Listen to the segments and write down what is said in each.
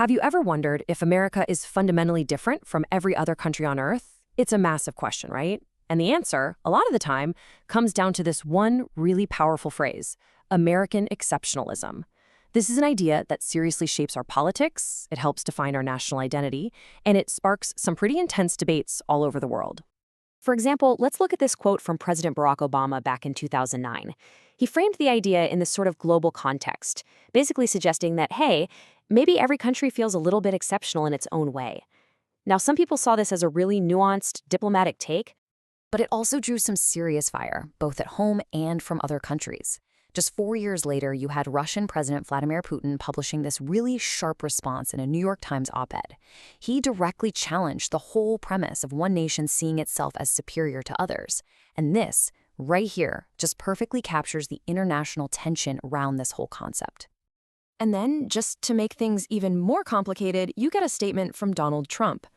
Have you ever wondered if America is fundamentally different from every other country on Earth? It's a massive question, right? And the answer, a lot of the time, comes down to this one really powerful phrase: American exceptionalism. This is an idea that seriously shapes our politics, it helps define our national identity, and it sparks some pretty intense debates all over the world. For example, let's look at this quote from President Barack Obama back in 2009. He framed the idea in this sort of global context, basically suggesting that, hey, maybe every country feels a little bit exceptional in its own way. Now, some people saw this as a really nuanced, diplomatic take, but it also drew some serious fire, both at home and from other countries. Just 4 years later, you had Russian President Vladimir Putin publishing this really sharp response in a New York Times op-ed. He directly challenged the whole premise of one nation seeing itself as superior to others. And this, right here, just perfectly captures the international tension around this whole concept. And then, just to make things even more complicated, you get a statement from Donald Trump.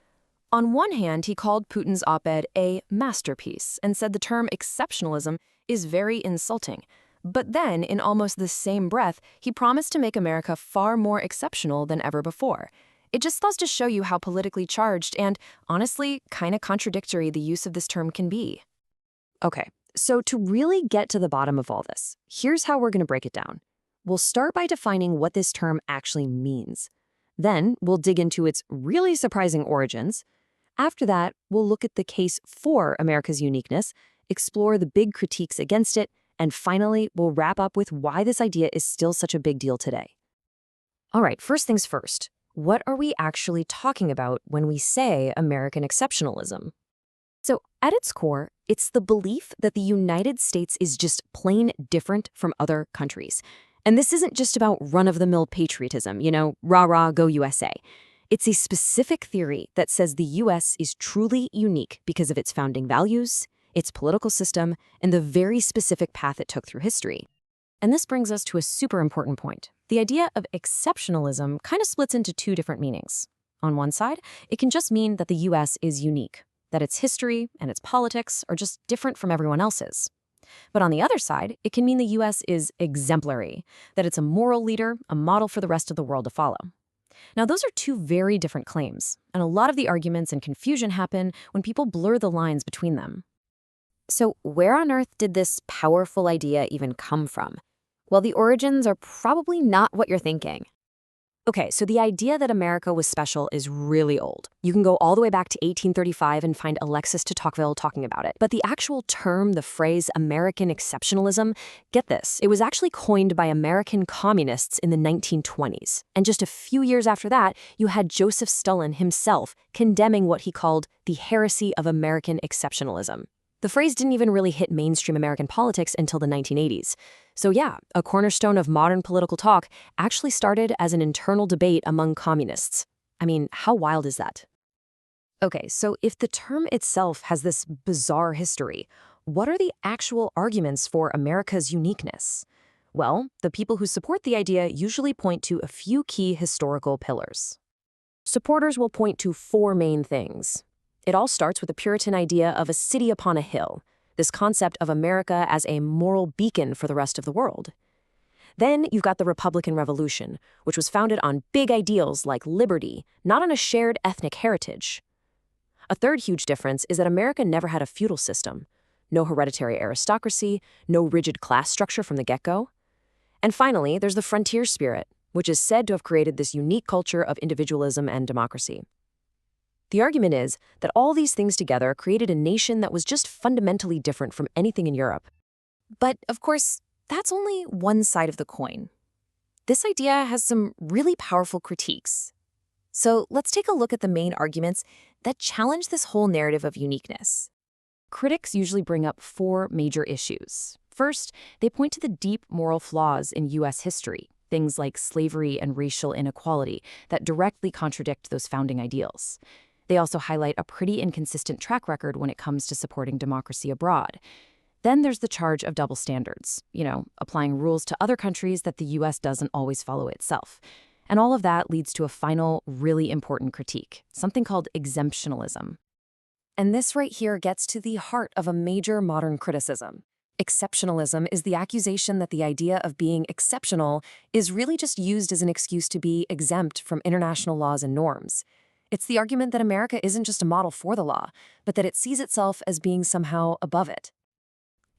On one hand, he called Putin's op-ed a masterpiece and said the term exceptionalism is very insulting. But then, in almost the same breath, he promised to make America far more exceptional than ever before. It just goes to show you how politically charged and, honestly, kind of contradictory the use of this term can be. Okay, so to really get to the bottom of all this, here's how we're going to break it down. We'll start by defining what this term actually means. Then, we'll dig into its really surprising origins. After that, we'll look at the case for America's uniqueness, explore the big critiques against it, and finally, we'll wrap up with why this idea is still such a big deal today. All right, first things first. What are we actually talking about when we say American exceptionalism? So, at its core, it's the belief that the United States is just plain different from other countries. And this isn't just about run-of-the-mill patriotism, rah-rah, go USA. It's a specific theory that says the U.S. is truly unique because of its founding values, its political system, and the very specific path it took through history. And this brings us to a super important point. The idea of exceptionalism kind of splits into two different meanings. On one side, it can just mean that the U.S. is unique, that its history and its politics are just different from everyone else's. But on the other side, it can mean the U.S. is exemplary, that it's a moral leader, a model for the rest of the world to follow. Now, those are two very different claims, and a lot of the arguments and confusion happen when people blur the lines between them. So where on earth did this powerful idea even come from? Well, the origins are probably not what you're thinking. Okay, so the idea that America was special is really old. You can go all the way back to 1835 and find Alexis de Tocqueville talking about it. But the actual term, the phrase American exceptionalism, get this, it was actually coined by American communists in the 1920s. And just a few years after that, you had Joseph Stalin himself condemning what he called the heresy of American exceptionalism. The phrase didn't even really hit mainstream American politics until the 1980s. So yeah, a cornerstone of modern political talk actually started as an internal debate among communists. I mean, how wild is that? Okay, so if the term itself has this bizarre history, what are the actual arguments for America's uniqueness? Well, the people who support the idea usually point to a few key historical pillars. Supporters will point to four main things. It all starts with the Puritan idea of a city upon a hill, this concept of America as a moral beacon for the rest of the world. Then you've got the Republican Revolution, which was founded on big ideals like liberty, not on a shared ethnic heritage. A third huge difference is that America never had a feudal system, no hereditary aristocracy, no rigid class structure from the get-go. And finally, there's the frontier spirit, which is said to have created this unique culture of individualism and democracy. The argument is that all these things together created a nation that was just fundamentally different from anything in Europe. But, of course, that's only one side of the coin. This idea has some really powerful critiques. So let's take a look at the main arguments that challenge this whole narrative of uniqueness. Critics usually bring up four major issues. First, they point to the deep moral flaws in U.S. history, things like slavery and racial inequality that directly contradict those founding ideals. They also highlight a pretty inconsistent track record when it comes to supporting democracy abroad. Then there's the charge of double standards, applying rules to other countries that the U.S. doesn't always follow itself. And all of that leads to a final, really important critique, something called exemptionalism. And this right here gets to the heart of a major modern criticism. Exceptionalism is the accusation that the idea of being exceptional is really just used as an excuse to be exempt from international laws and norms. It's the argument that America isn't just a model for the law, but that it sees itself as being somehow above it.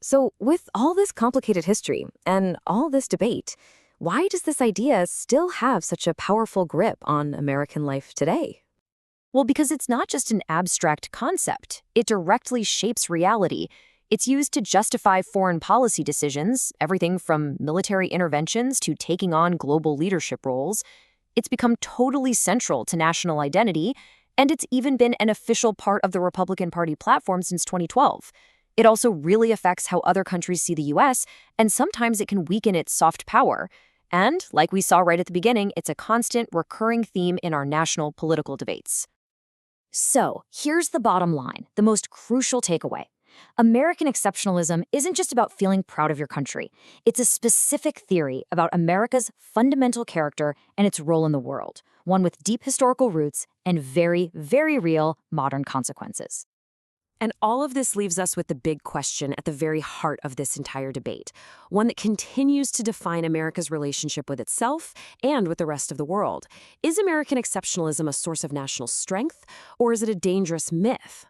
So, with all this complicated history and all this debate, why does this idea still have such a powerful grip on American life today? Well, because it's not just an abstract concept. It directly shapes reality. It's used to justify foreign policy decisions, everything from military interventions to taking on global leadership roles. It's become totally central to national identity, and it's even been an official part of the Republican Party platform since 2012. It also really affects how other countries see the US, and sometimes it can weaken its soft power. And, like we saw right at the beginning, it's a constant, recurring theme in our national political debates. So, here's the bottom line, the most crucial takeaway. American exceptionalism isn't just about feeling proud of your country. It's a specific theory about America's fundamental character and its role in the world, one with deep historical roots and very, very real modern consequences. And all of this leaves us with the big question at the very heart of this entire debate, one that continues to define America's relationship with itself and with the rest of the world. Is American exceptionalism a source of national strength, or is it a dangerous myth?